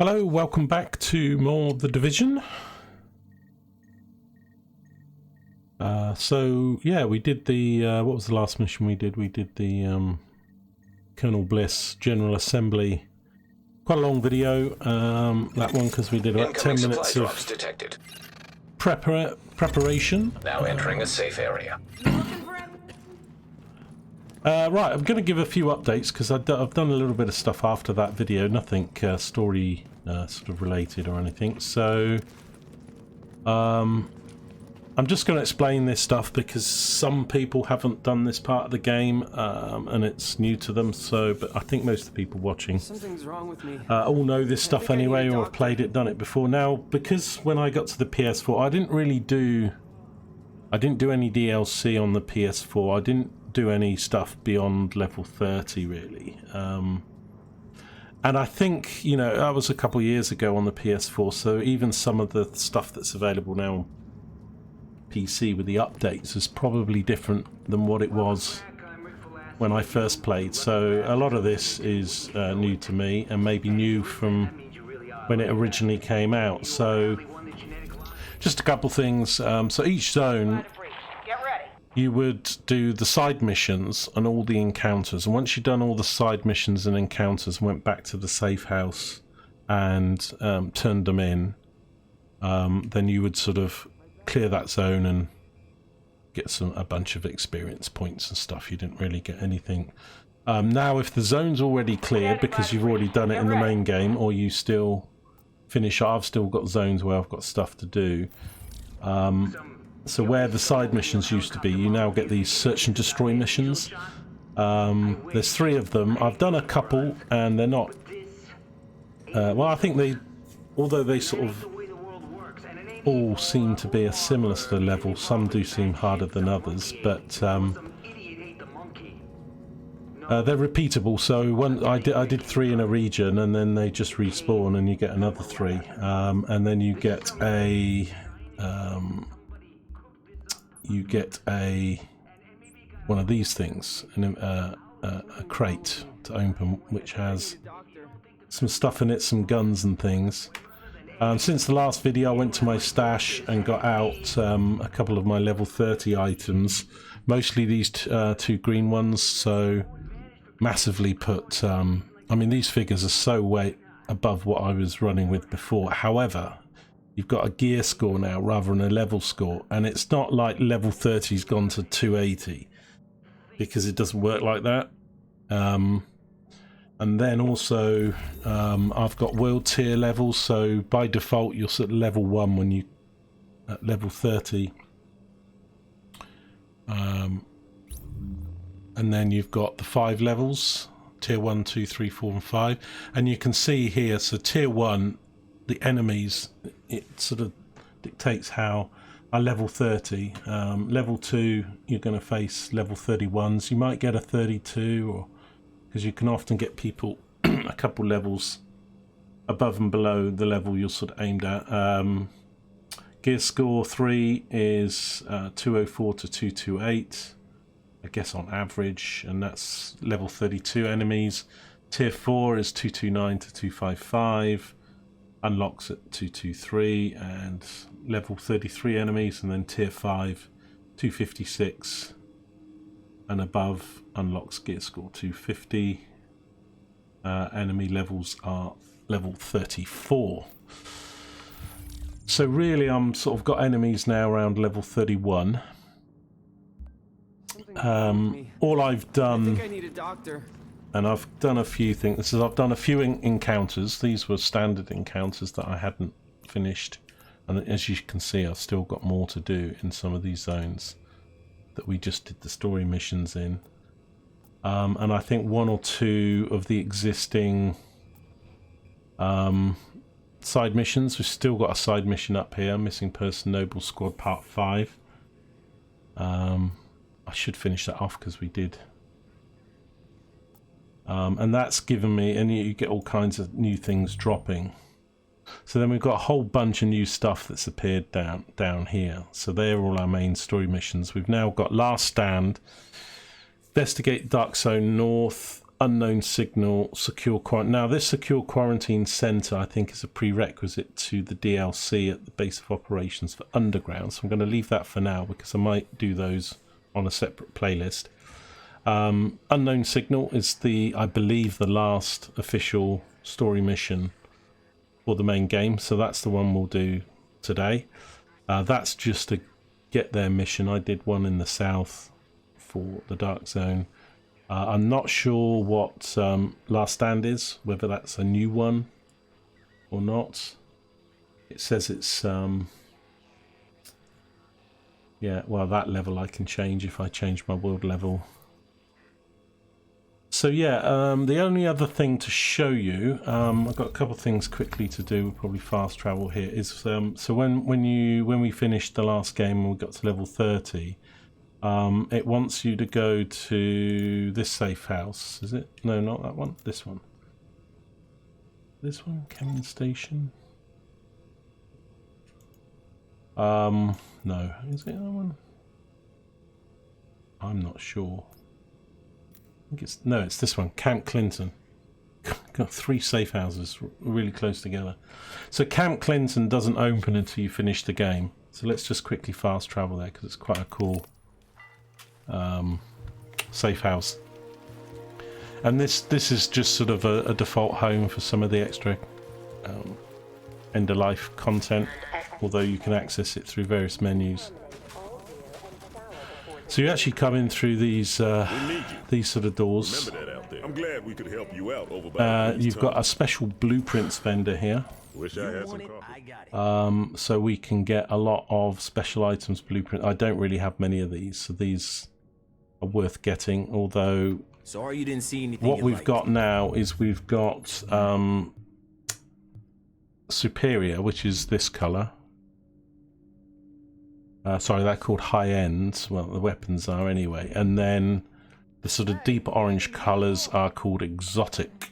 Hello, welcome back to more of The Division. So yeah, we did the what was the last mission we did? We did the Colonel Bliss General Assembly. Quite a long video, that one, because we did about 10 minutes of preparation. Now entering a safe area. Right, I'm going to give a few updates because I've done a little bit of stuff after that video, nothing story sort of related or anything. So I'm just going to explain this stuff because some people haven't done this part of the game and it's new to them. So, but I think most of the people watching something's wrong with me. all know this stuff anyway, or have played it, done it before. Now, because when I got to the PS4, I didn't do any DLC on the PS4. I didn't do any stuff beyond level 30 really, and I think, you know, that was a couple of years ago on the PS4, so even some of the stuff that's available now on PC with the updates is probably different than what it was when I first played. So a lot of this is new to me, and maybe new from when it originally came out. So just a couple things. So each zone, you would do the side missions and all the encounters, and once you've done all the side missions and encounters and went back to the safe house and turned them in, then you would sort of clear that zone and get a bunch of experience points and stuff. You didn't really get anything. Now if the zone's already cleared because you've already done it in the main game, or you still finish, I've still got zones where I've got stuff to do. So where the side missions used to be, you now get these search and destroy missions. There's 3 of them. I've done a couple and they're not... well, I think although they sort of all seem to be a similar sort of level, some do seem harder than others, but they're repeatable. So I did 3 in a region, and then they just respawn and you get another 3, and then you get one of these things, a crate to open, which has some stuff in it, some guns and things. Since the last video, I went to my stash and got out a couple of my level 30 items, mostly these 2 green ones. So massively put, I mean, these figures are so way above what I was running with before. However, you've got a gear score now rather than a level score, and it's not like level 30's gone to 280, because it doesn't work like that. And then also I've got world tier levels, so by default you're at level 1 when you at level 30, and then you've got the 5 levels, tier 1, 2, 3, 4 and 5, and you can see here, so tier 1, the enemies, it sort of dictates how are level 30. Level 2, you're going to face level 31s. You might get a 32, or because you can often get people a couple levels above and below the level you're sort of aimed at. Gear score 3 is 204 to 228, I guess on average, and that's level 32 enemies. Tier 4 is 229 to 255. Unlocks at 223, and level 33 enemies, and then tier 5 256 and above unlocks gear score 250. Enemy levels are level 34. So really I'm sort of got enemies now around level 31. All I've done, I think I need a doctor. And I've done a few things. I've done a few encounters. These were standard encounters that I hadn't finished. And as you can see, I've still got more to do in some of these zones that we just did the story missions in. And I think 1 or 2 of the existing side missions. We've still got a side mission up here, Missing Person Noble Squad Part 5. I should finish that off because we did. And that's given me, and you get all kinds of new things dropping. So then we've got a whole bunch of new stuff that's appeared down here. So they're all our main story missions. We've now got Last Stand, Investigate Dark Zone North, Unknown Signal Secure Quarantine. Now, this Secure Quarantine Center, I think, is a prerequisite to the DLC at the base of operations for Underground. So I'm going to leave that for now because I might do those on a separate playlist. Unknown Signal is I believe, the last official story mission for the main game. So that's the one we'll do today. That's just to get their mission. I did one in the south for the Dark Zone. I'm not sure what Last Stand is, whether that's a new one or not. It says it's yeah, well, that level I can change if I change my world level. So yeah, the only other thing to show you, I've got a couple of things quickly to do. We'll probably fast travel here. Is so when we finished the last game and we got to level 30, it wants you to go to this safe house. Is it? No, not that one. This one. This one, Canyon Station. No, is it that one? I'm not sure. I think it's this one, Camp Clinton. Got 3 safe houses really close together. So Camp Clinton doesn't open until you finish the game. So let's just quickly fast travel there because it's quite a cool safe house. And this is just sort of a default home for some of the extra end of life content, although you can access it through various menus. So you actually come in through these sort of doors. I'm glad we could help you out over by You've got a special blueprints vendor here. Wish I had some coffee. So we can get a lot of special items blueprint. I don't really have many of these, so these are worth getting. Although sorry you didn't see anything. What we've got now is we've got Superior, which is this color. Sorry, they're called high end. Well, the weapons are anyway. And then the sort of deep orange colors are called exotic.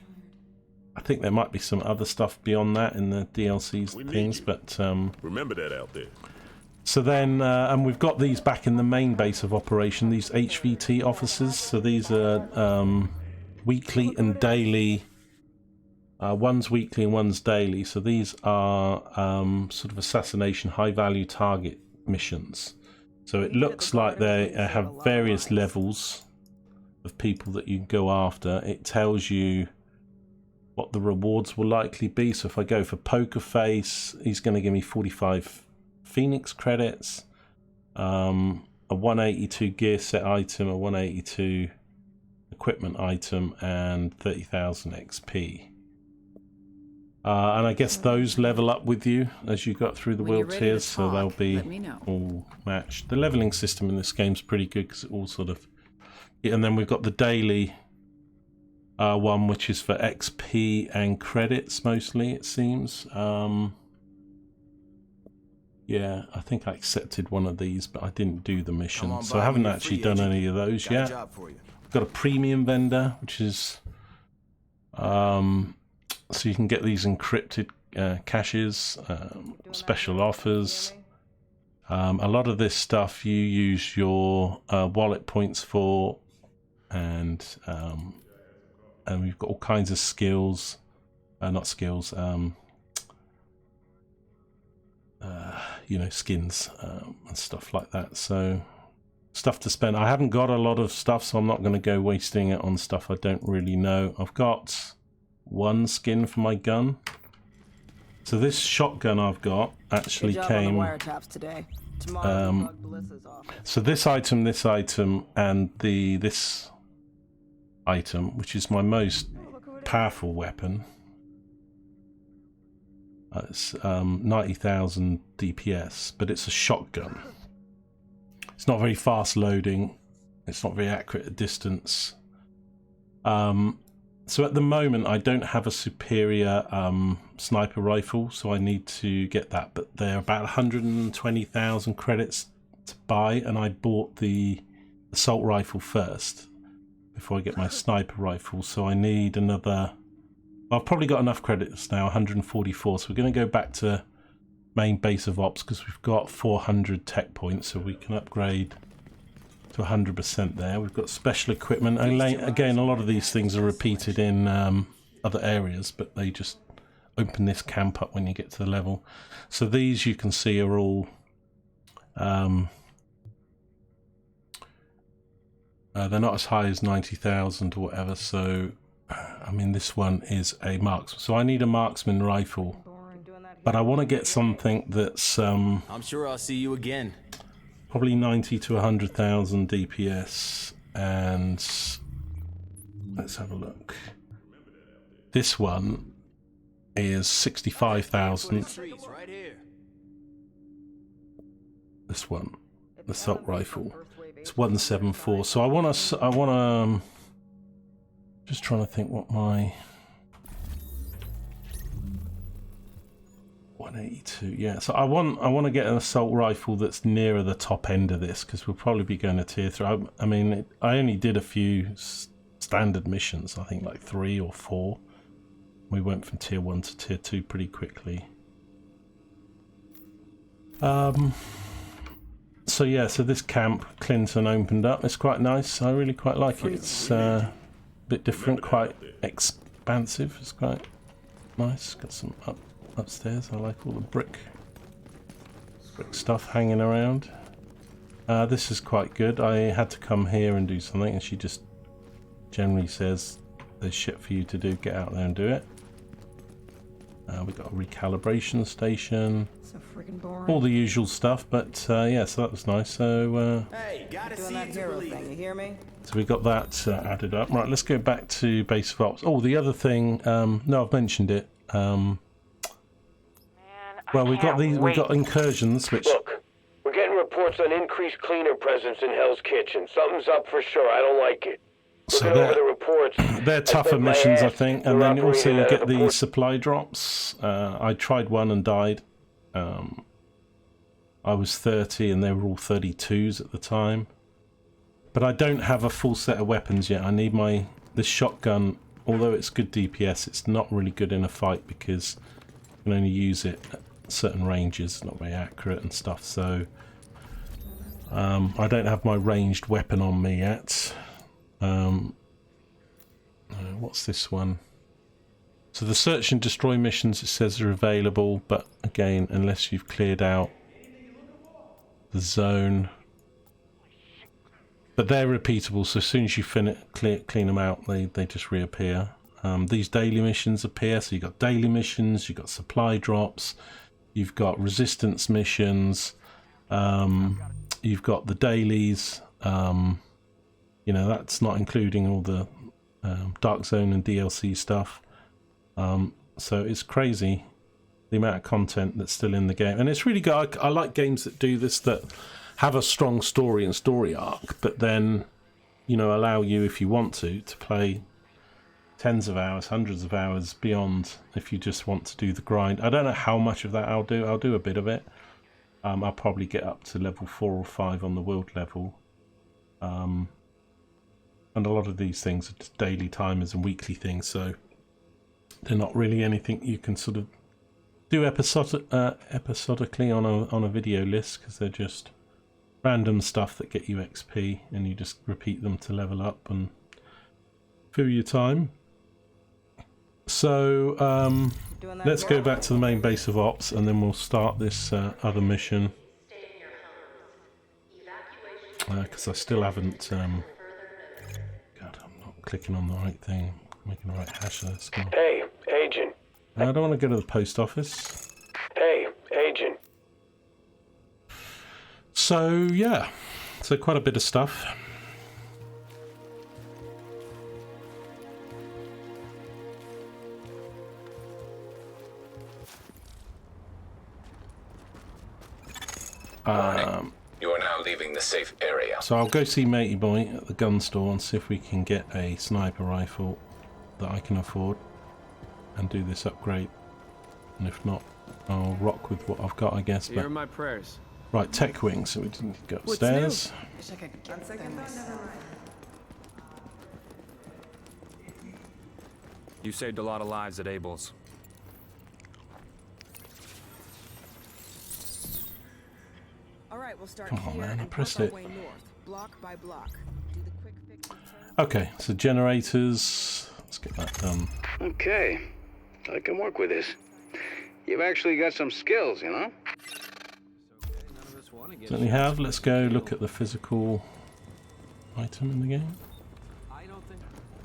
I think there might be some other stuff beyond that in the DLCs and things, but remember that out there. So then, and we've got these back in the main base of operation. These HVT officers. So these are weekly and daily. One's weekly and one's daily. So these are sort of assassination, high-value target missions. So it looks like they have various levels of people that you can go after. It tells you what the rewards will likely be. So if I go for Poker Face, he's going to give me 45 Phoenix credits, a 182 gear set item, a 182 equipment item, and 30,000 XP. And I guess those level up with you as you got through the world tiers, so they'll be all matched. The leveling system in this game's pretty good because it all sort of... And then we've got the daily one, which is for XP and credits mostly, it seems. Yeah, I think I accepted one of these, but I didn't do the mission, so I haven't actually done any of those yet. I've got a premium vendor, which is... so you can get these encrypted caches, special offers. A lot of this stuff you use your wallet points for, and we've got all kinds of skills, not skills, you know, skins and stuff like that. So stuff to spend. I haven't got a lot of stuff, so I'm not going to go wasting it on stuff I don't really know. I've got one skin for my gun. So this shotgun I've got actually came. So this item, and this item, which is my most powerful weapon. It's 90,000 DPS, but it's a shotgun. It's not very fast loading. It's not very accurate at distance. So at the moment I don't have a superior sniper rifle, so I need to get that, but they're about 120,000 credits to buy, and I bought the assault rifle first before I get my sniper rifle, so I need another... I've probably got enough credits now, 144, so we're going to go back to main base of ops because we've got 400 tech points, so we can upgrade to 100% there. We've got special equipment. And again, a lot of these things are repeated in other areas, but they just open this camp up when you get to the level. So these you can see are all they're not as high as 90,000 or whatever. So I mean, this one is a marksman. So I need a marksman rifle, but I want to get something that's I'm sure I'll see you again. Probably 90 to 100,000 DPS, and let's have a look. This one is 65,000. This one, the assault rifle, it's 174. So I want to. Just trying to think what my 182. Yeah, so I want to get an assault rifle that's nearer the top end of this, because we'll probably be going to tier 3. I mean, I only did a few standard missions. I think like 3 or 4. We went from tier 1 to tier 2 pretty quickly. So yeah, so this camp Clinton opened up. It's quite nice. I really quite like it. It's bit different, quite expansive. It's quite nice. Got some upstairs. I like all the brick stuff hanging around. This is quite good. I had to come here and do something, and she just generally says there's shit for you to do. Get out there and do it. We've got a recalibration station. So freaking boring. All the usual stuff, but yeah, so that was nice. So hey, gotta see that hero thing. You hear me? So we got that added up. Right, let's go back to base of ops. Oh, the other thing. No, I've mentioned it. Well, we got these. We got incursions, which. Look, we're getting reports on increased cleaner presence in Hell's Kitchen. Something's up for sure. I don't like it. So they're tougher missions, I think, and then also you get these supply drops. I tried one and died. I was 30 and they were all 32s at the time. But I don't have a full set of weapons yet. I need this shotgun. Although it's good DPS, it's not really good in a fight because you can only use it at certain ranges. It's not very accurate and stuff. So I don't have my ranged weapon on me yet. What's this one? So the search and destroy missions, it says, are available, but again, unless you've cleared out the zone. But they're repeatable, so as soon as you clean them out, they just reappear. These daily missions appear, so you've got daily missions, you've got supply drops, you've got resistance missions, you've got the dailies. You know, that's not including all the Dark Zone and DLC stuff. So it's crazy the amount of content that's still in the game. And it's really good. I like games that do this, that have a strong story and story arc, but then, you know, allow you, if you want to play tens of hours, hundreds of hours beyond if you just want to do the grind. I don't know how much of that I'll do. I'll do a bit of it. I'll probably get up to level 4 or 5 on the world level. And a lot of these things are just daily timers and weekly things, so they're not really anything you can sort of do episodically on a video list, because they're just random stuff that get you XP, and you just repeat them to level up and fill your time. So let's go back to the main base of ops, and then we'll start this other mission, because I still haven't God, I'm not clicking on the right thing, making the right hash of this. Hey, Agent. I don't want to go to the post office. Hey, Agent. So yeah, so quite a bit of stuff. You are now leaving the safe area. So I'll go see Matey Boy at the gun store and see if we can get a sniper rifle that I can afford and do this upgrade. And if not, I'll rock with what I've got, I guess. Here are my prayers. Right, tech wing, so we didn't go upstairs. You saved a lot of lives at Abel's. Come on, man, I pressed it. block by block. Do the quick fixes first. Okay, so generators. Let's get that done. Okay, I can work with this. You've actually got some skills, you know? Certainly have. Let's go look at the physical item in the game.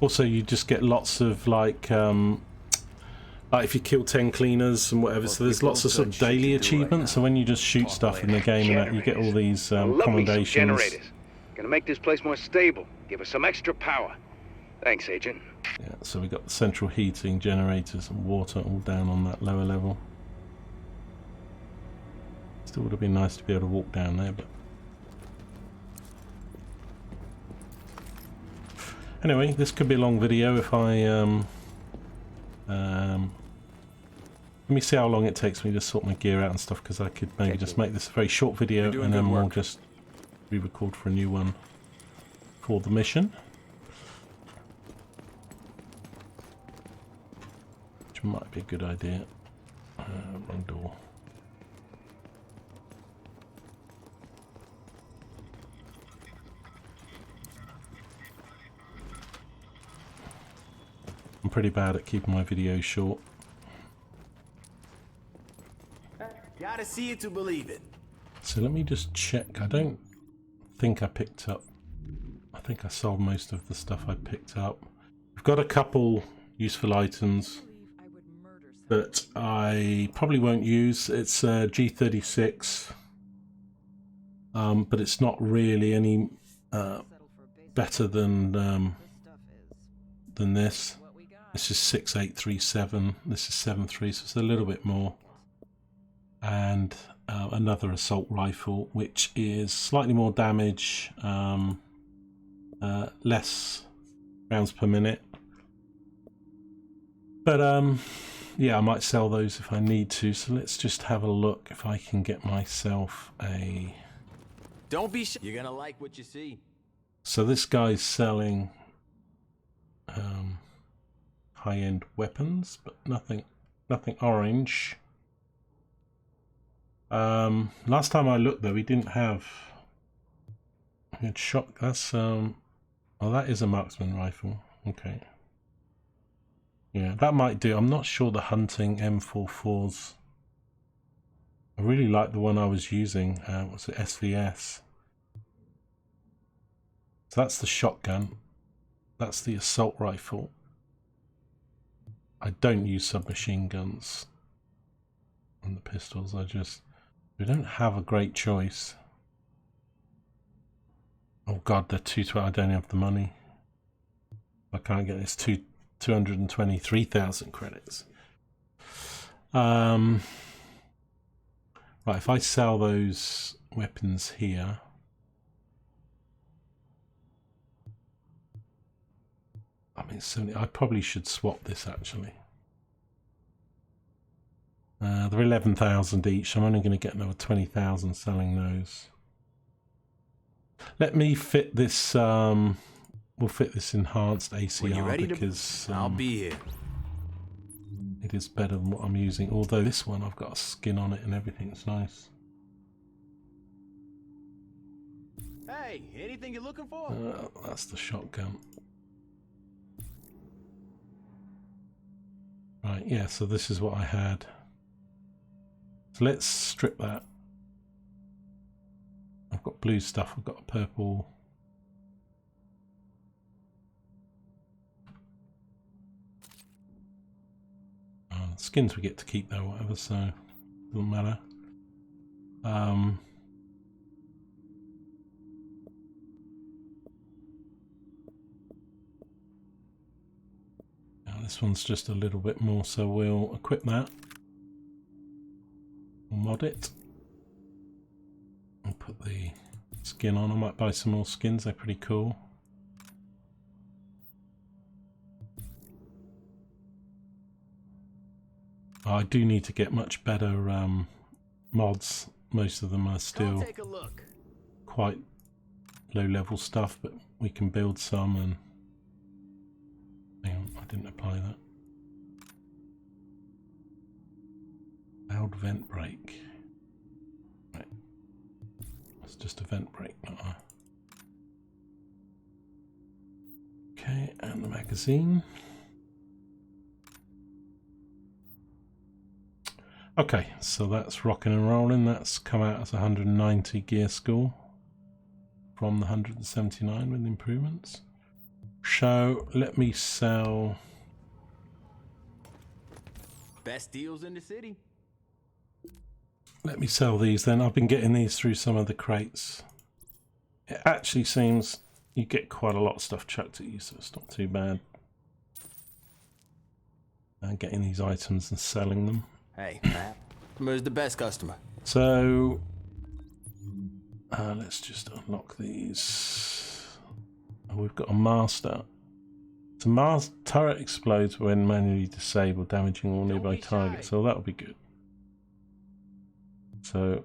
Also, you just get lots of like if you kill 10 cleaners and whatever, so there's lots of sort of daily achievements. So when you just shoot stuff in the game and that, you get all these commendations. Generators. Gonna make this place more stable. Give us some extra power. Thanks, Agent. Yeah, so we got the central heating, generators, and water all down on that lower level. Still would have been nice to be able to walk down there, but anyway, this could be a long video if I let me see how long it takes me to sort my gear out and stuff, because I could maybe just make this a very short video and then we'll just re-record for a new one for the mission. Which might be a good idea. Wrong door. I'm pretty bad at keeping my videos short. Gotta see it to believe it. So let me just check. I don't think I picked up. I think I sold most of the stuff I picked up. I've got a couple useful items that I probably won't use. It's G36, but it's not really any better than this. This is 6837. This is 73, so it's a little bit more. And another assault rifle, which is slightly more damage, less rounds per minute. But yeah, I might sell those if I need to. So let's just have a look if I can get myself a. Don't be shy. You're gonna like what you see. So this guy's selling high-end weapons, but nothing orange. Last time I looked though, we didn't have. We had shot. That's well, that is a marksman rifle. Okay. Yeah, that might do. I'm not sure the hunting M44s. I really like the one I was using. What's it? SVS. So that's the shotgun. That's the assault rifle. I don't use submachine guns and the pistols. We don't have a great choice. Oh god, they're 220. I don't have the money. I can't get this 223,000 credits. Right, if I sell those weapons here. I mean, I probably should swap this actually. They're 11,000 each. I'm only going to get another 20,000 selling those. Let me fit this. We'll fit this enhanced ACR because I'll be here. It is better than what I'm using. Although this one, I've got a skin on it and everything. It's nice. Hey, anything you're looking for? That's the shotgun. Right, yeah. So this is what I had. So let's strip that. I've got blue stuff. I've got a purple. Skins we get to keep though, whatever, so doesn't matter. Now this one's just a little bit more, so we'll equip that. We'll mod it. I'll put the skin on. I might buy some more skins, they're pretty cool. I do need to get much better mods. Most of them are still quite low level stuff, but we can build some. And hang on, I didn't apply that. Loud vent brake. Right. It's just a vent brake, not a magazine. Okay, so that's rocking and rolling. That's come out as 190 gear score from the 179 with improvements. So let me sell. Best deals in the city. Let me sell these then. I've been getting these through some of the crates. It actually seems you get quite a lot of stuff chucked at you, so it's not too bad. Getting these items and selling them. Hey, where's the best customer? So let's just unlock these. Oh, we've got a master. The master turret explodes when manually disabled, damaging all nearby targets. So that'll be good. So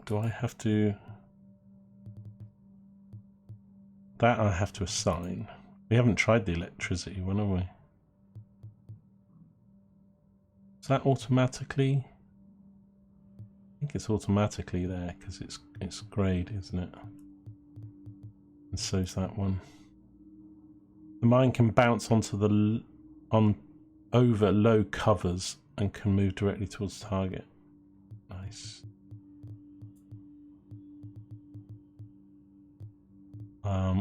do I have to? That I have to assign. We haven't tried the electricity one, have we? Is that automatically? I think it's automatically there because it's grade, isn't it? And so's that one. The mine can bounce onto the over low covers and can move directly towards target. Nice.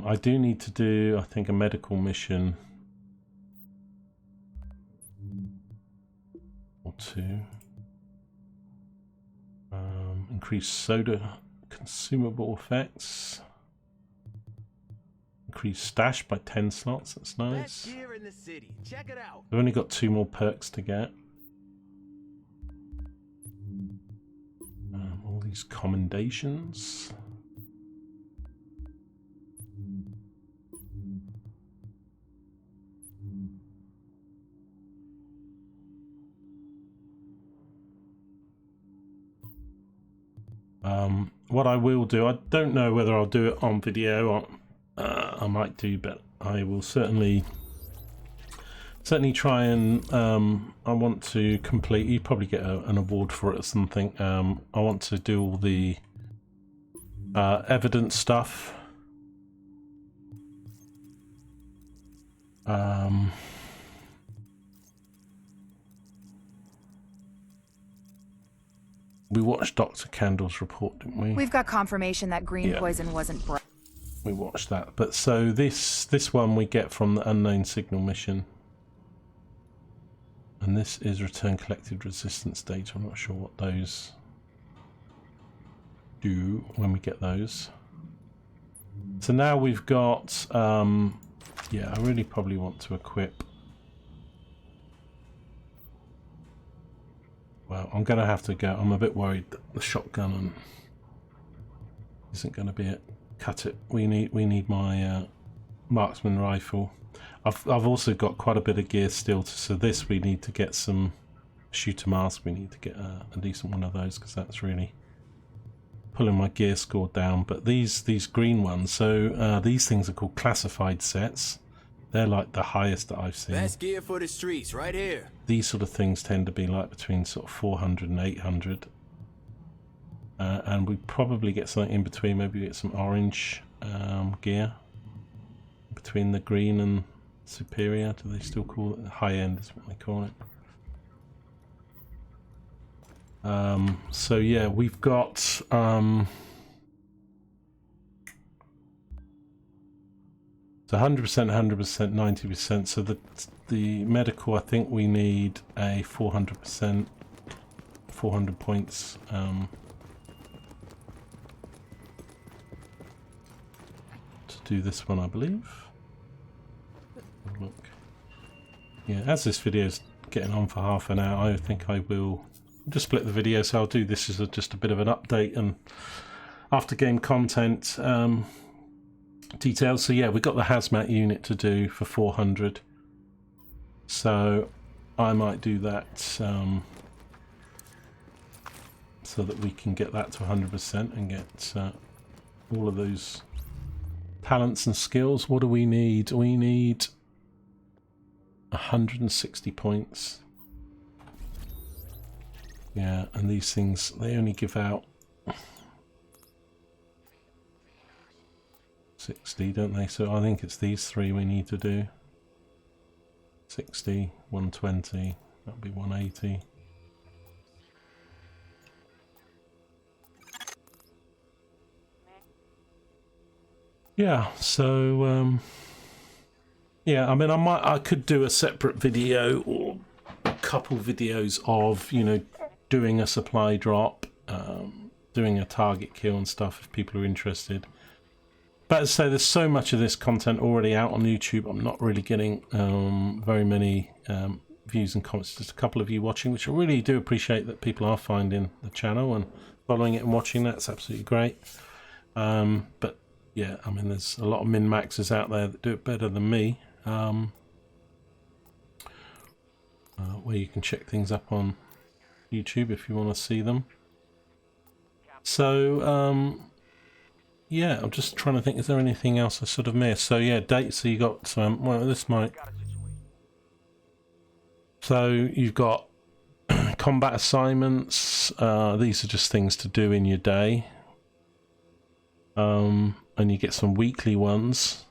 I do need to do, I think, a medical mission or two. Increase soda consumable effects. Increase stash by 10 slots. That's nice. Best gear in the city. Check it out. We've only got 2 more perks to get. All these commendations. What I will do, I don't know whether I'll do it on video or I might do, but I will certainly try and I want to complete, you probably get an award for it or something. I want to do all the evidence stuff. We watched Dr. Candle's report, didn't we? We've got confirmation that green poison wasn't we watched that. But so this one we get from the Unknown Signal mission. And this is return collected resistance data. I'm not sure what those do when we get those. So now we've got yeah, I really probably want to equip. Well, I'm going to have to go. I'm a bit worried that the shotgun isn't going to be it. Cut it. We need my marksman rifle. I've also got quite a bit of gear still. So this we need to get some shooter mask. We need to get a decent one of those because that's really pulling my gear score down. But these green ones. So these things are called classified sets. They're like the highest that I've seen. Best gear for the streets, right here. These sort of things tend to be like between sort of 400 and 800. And we probably get something in between. Maybe we get some orange gear. Between the green and superior. Do they still call it? High end is what they call it. So yeah, we've got... So 100%, 100%, 90%. So the medical, I think we need a 400%, 400 points. To do this one, I believe. Look. Yeah, as this video is getting on for half an hour, I think I will just split the video. So I'll do this as just a bit of an update and after game content. Details. So yeah, we've got the hazmat unit to do for 400, so I might do that so that we can get that to 100% and get all of those talents and skills. What do we need? We need 160 points. Yeah, and these things, they only give out 60, don't they? So I think it's these three we need to do. 60, 120, that'll be 180. Yeah, so yeah, I mean, I could do a separate video or a couple videos of, you know, doing a supply drop, doing a target kill and stuff if people are interested. But as I say, there's so much of this content already out on YouTube. I'm not really getting very many views and comments. Just a couple of you watching, which I really do appreciate that people are finding the channel and following it and watching. That's absolutely great. But yeah, I mean, there's a lot of min-maxers out there that do it better than me. Where you can check things up on YouTube if you want to see them. So yeah, I'm just trying to think, is there anything else I sort of missed? So yeah, dates. So you got well, this might. So you've got combat assignments. These are just things to do in your day. And you get some weekly ones.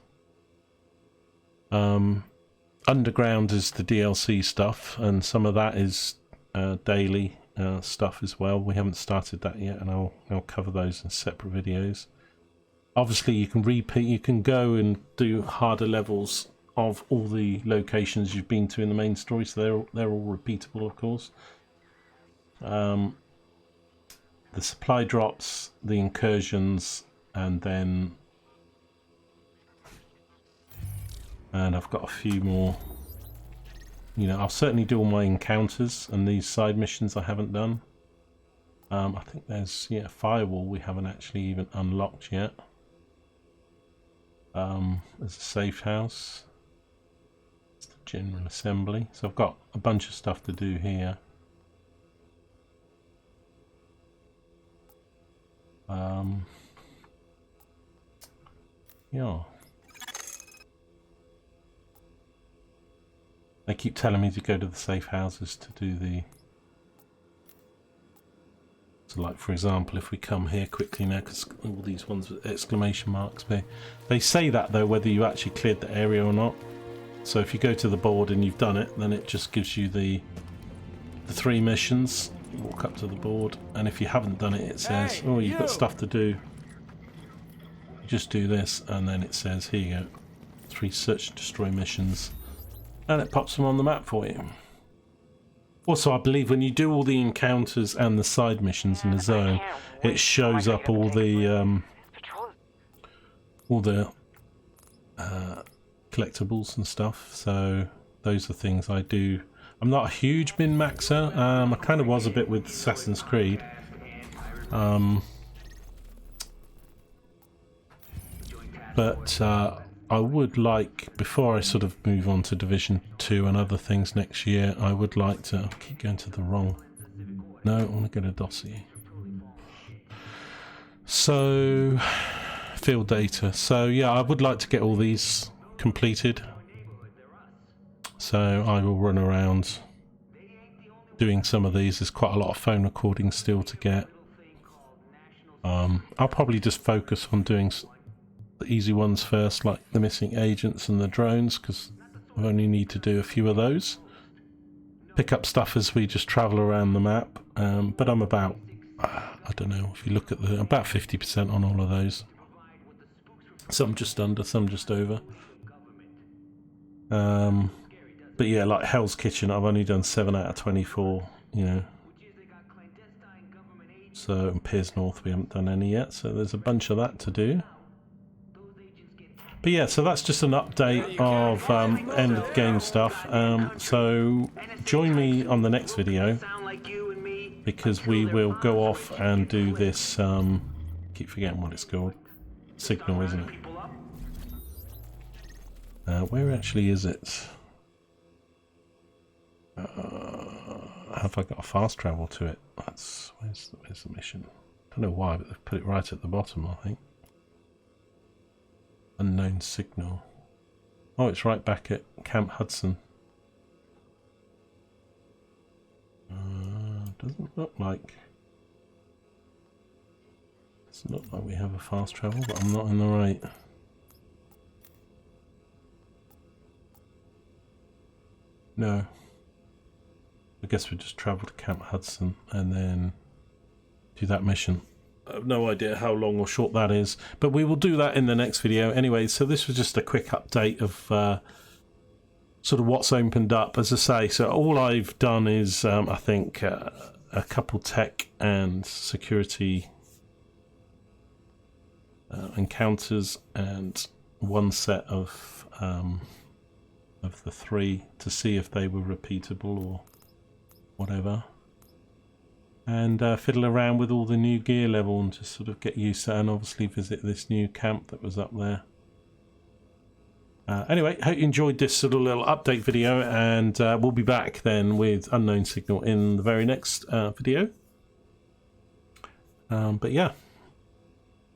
Underground is the DLC stuff, and some of that is daily stuff as well. We haven't started that yet, and I'll cover those in separate videos. Obviously, you can repeat. You can go and do harder levels of all the locations you've been to in the main story, so they're all repeatable, of course. The supply drops, the incursions, and then. And I've got a few more. You know, I'll certainly do all my encounters and these side missions I haven't done. I think there's, yeah, Firewall we haven't actually even unlocked yet. There's a safe house. It's the General Assembly. So I've got a bunch of stuff to do here. Yeah. They keep telling me to go to the safe houses to do the... So like, for example, if we come here quickly now, because all these ones with exclamation marks, they say that though, whether you actually cleared the area or not. So if you go to the board and you've done it, then it just gives you the 3 missions. You walk up to the board, and if you haven't done it, it says, oh, you've got stuff to do. You just do this, and then it says, here you go, 3 search and destroy missions. And it pops them on the map for you. Also, I believe when you do all the encounters and the side missions in the zone, it shows up all the collectibles and stuff. So those are things I do. I'm not a huge min-maxer. I kind of was a bit with Assassin's Creed. But I would like, before I sort of move on to Division 2 and other things next year, I would like to... I keep going to the wrong... No, I want to go to dossier. So, field data. So, yeah, I would like to get all these completed. So, I will run around doing some of these. There's quite a lot of phone recordings still to get. I'll probably just focus on doing the easy ones first, like the missing agents and the drones, because I only need to do a few of those. Pick up stuff as we just travel around the map, but I'm about, I don't know, if you look at the, about 50% on all of those. Some just under, some just over. But yeah, like Hell's Kitchen, I've only done 7 out of 24, you know. So, in Piers North we haven't done any yet, so there's a bunch of that to do. But yeah, so that's just an update of end of the game stuff. So join me on the next video, because we will go off and do this, keep forgetting what it's called, Signal, isn't it? Where actually is it? Have I got a fast travel to it? That's, where's the mission? I don't know why, but they've put it right at the bottom, I think. Unknown Signal. Oh, it's right back at Camp Hudson. Doesn't look like we have a fast travel, but I'm not in the right. No. I guess we just travel to Camp Hudson and then do that mission. I have no idea how long or short that is, but we will do that in the next video. Anyway, so this was just a quick update of sort of what's opened up. As I say, so all I've done is I think a couple tech and security encounters and one set of the 3 to see if they were repeatable or whatever, and fiddle around with all the new gear level and just sort of get used to it, and obviously visit this new camp that was up there. Anyway, hope you enjoyed this sort of little update video, and we'll be back then with Unknown Signal in the very next video. But yeah,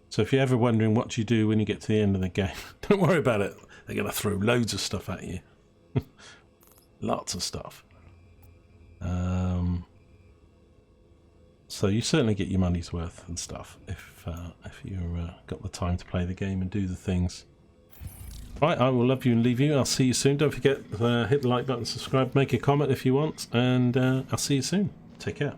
so if you're ever wondering what you do when you get to the end of the game, don't worry about it. They're going to throw loads of stuff at you. Lots of stuff. So you certainly get your money's worth and stuff if you've got the time to play the game and do the things. Right, I will love you and leave you. I'll see you soon. Don't forget, hit the like button, subscribe, make a comment if you want, and I'll see you soon. Take care.